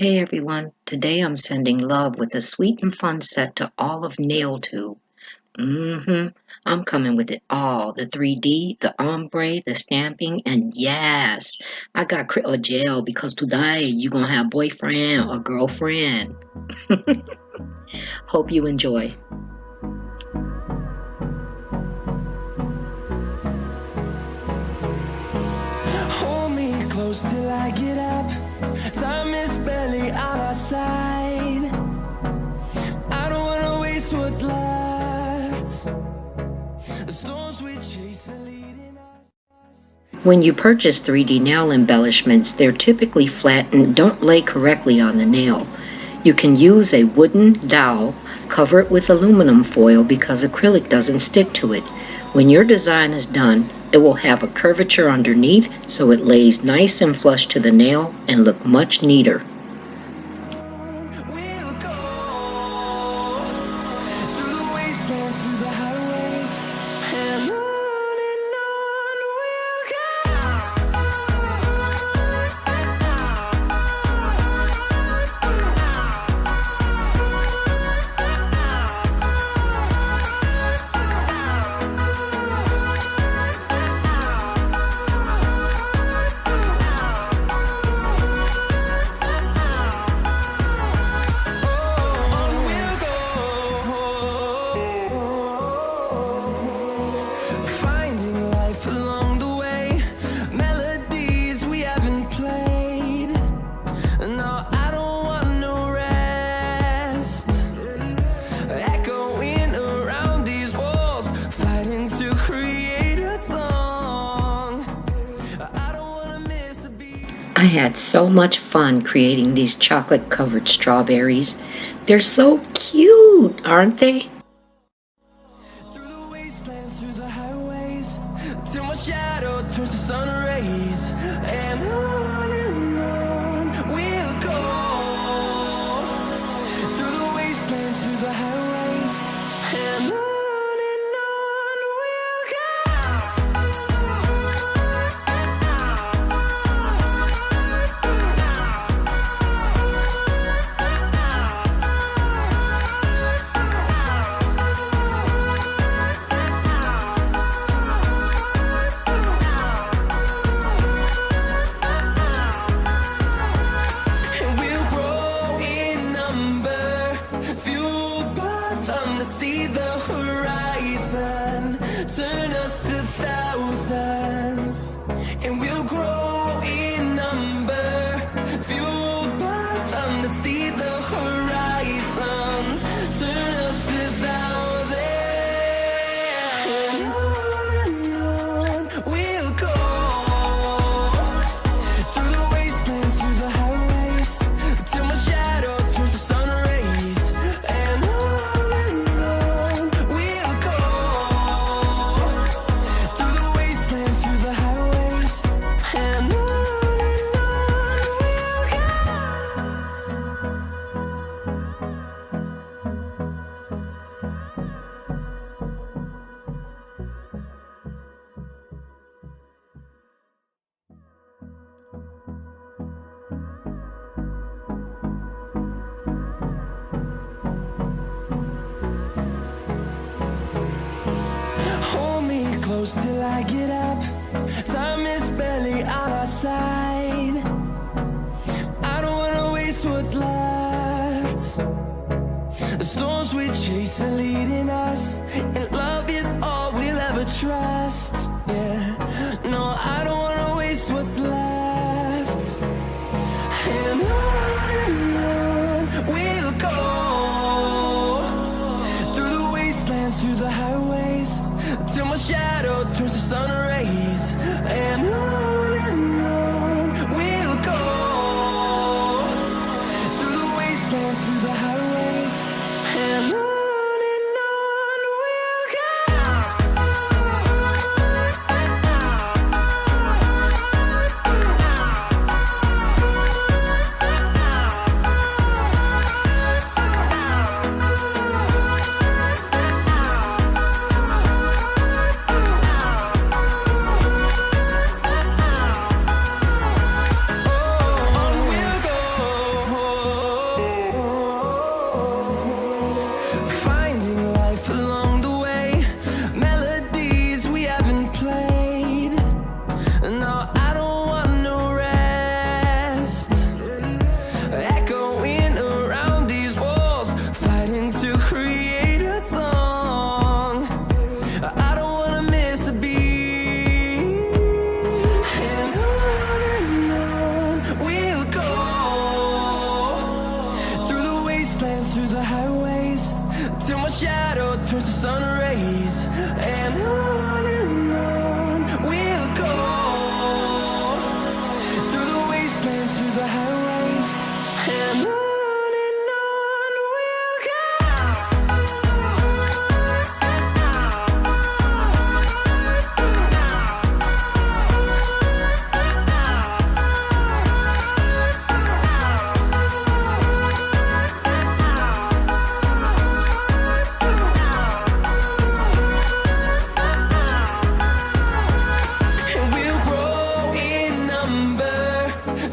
Hey everyone, today I'm sending love with a sweet and fun set to all of Nail Tube. I'm coming with it all, the 3D, the ombre, the stamping, and yes, I got acrylic gel because today you're gonna have boyfriend or girlfriend. Hope you enjoy. Hold me close till I get up. Time is barely on our side. I don't wanna waste what's left. The storms we chase are leading us. When you purchase 3D nail embellishments, they're typically flat and don't lay correctly on the nail. You can use a wooden dowel, cover it with aluminum foil because acrylic doesn't stick to it. When your design is done, it will have a curvature underneath so it lays nice and flush to the nail and look much neater. We'll go through the wastelands, through the highways, and on we'll finding life along the way, melodies we haven't played. No, I don't want no rest. Echoing around these walls, fighting to create a song. I don't wanna miss a beat. I had so much fun creating these chocolate-covered strawberries. They're so cute, aren't they? Through the wastelands, through the highways, till my shadow turns to sun rays, and on we'll go. Through the wastelands, through the highways, and on we'll And we'll grow in number, fueled by them to see the horizon, turn us to thousands. And we'll grow in number, fueled by them to see the horizon, turn us to thousands. And on we'll go. Through the wastelands, through the highways, till my shadow turns to sun rays, and on we'll go. Through the wastelands, through the highways, and on we'll hold me close till I get up. Time is barely on our side. I don't wanna waste what's left. The storms we chase are leading us, and love is all we'll ever trust. Yeah, no, I don't wanna waste what's left. And on we'll go. Through the wastelands, through the highways, till my shadow turns to sun rays, and on we'll go. Through the wastelands, through the highways, and on we'll turns to sun rays, and on we'll go through the wastelands, through the highways, and on we'll go. And we'll grow in number,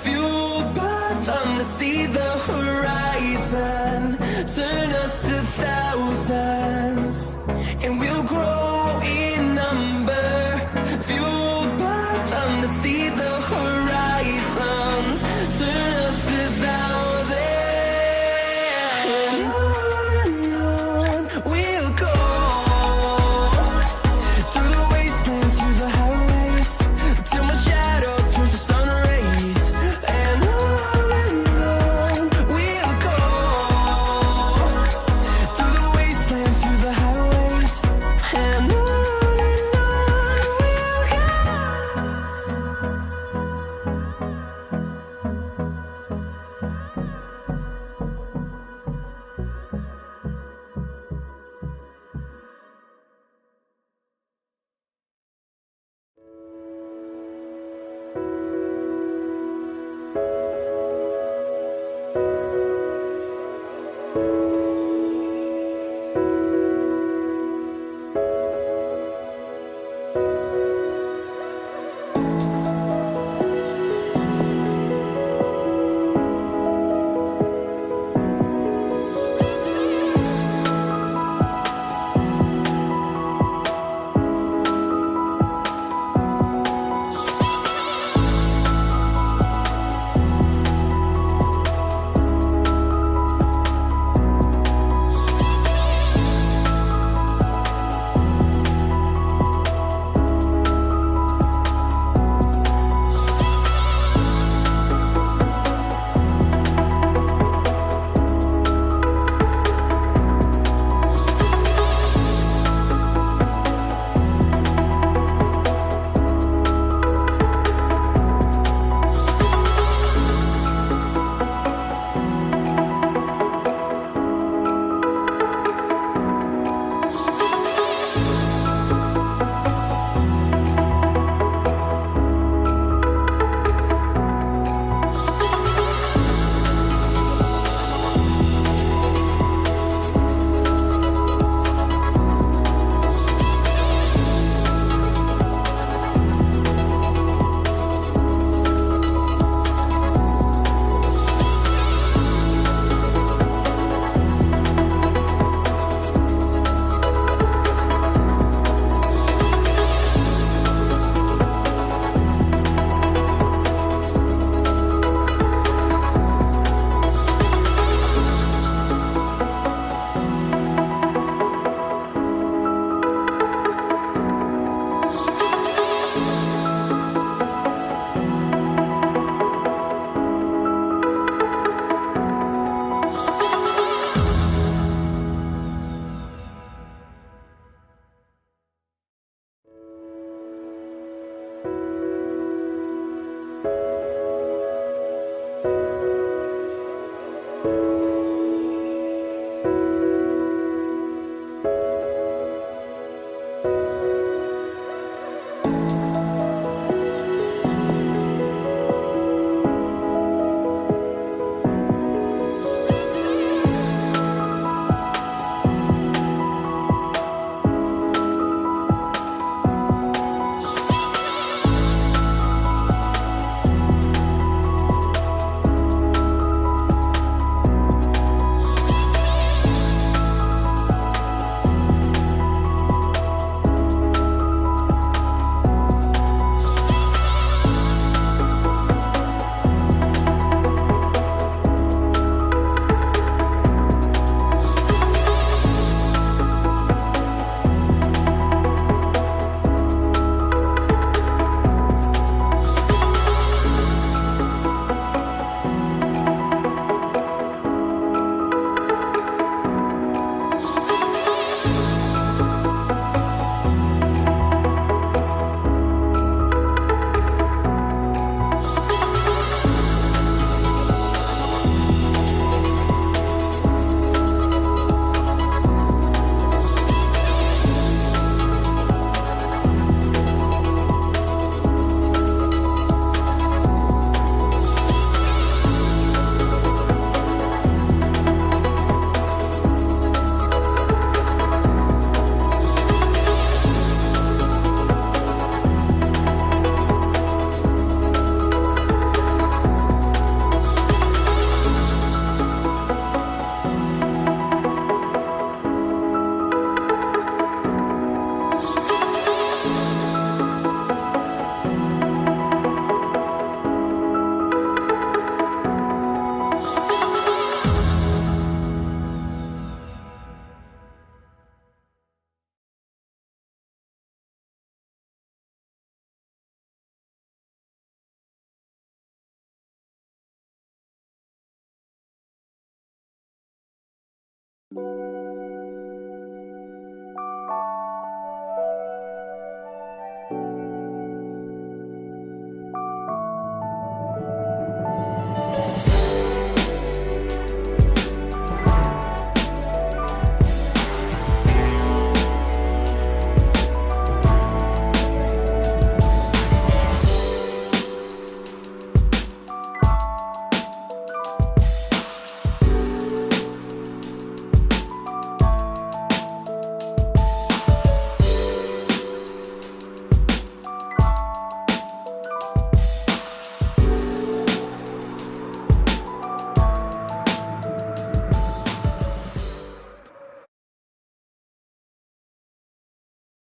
fueled by them to see the horizon, turn us to thousands. And we'll grow in number, fueled by them to see the horizon, turn us to thousands. And on we'll go through the wastelands, through the highways, till my shadow turns to sun rays, and on we'll go through the wastelands, through the highways, and on we'll go. you.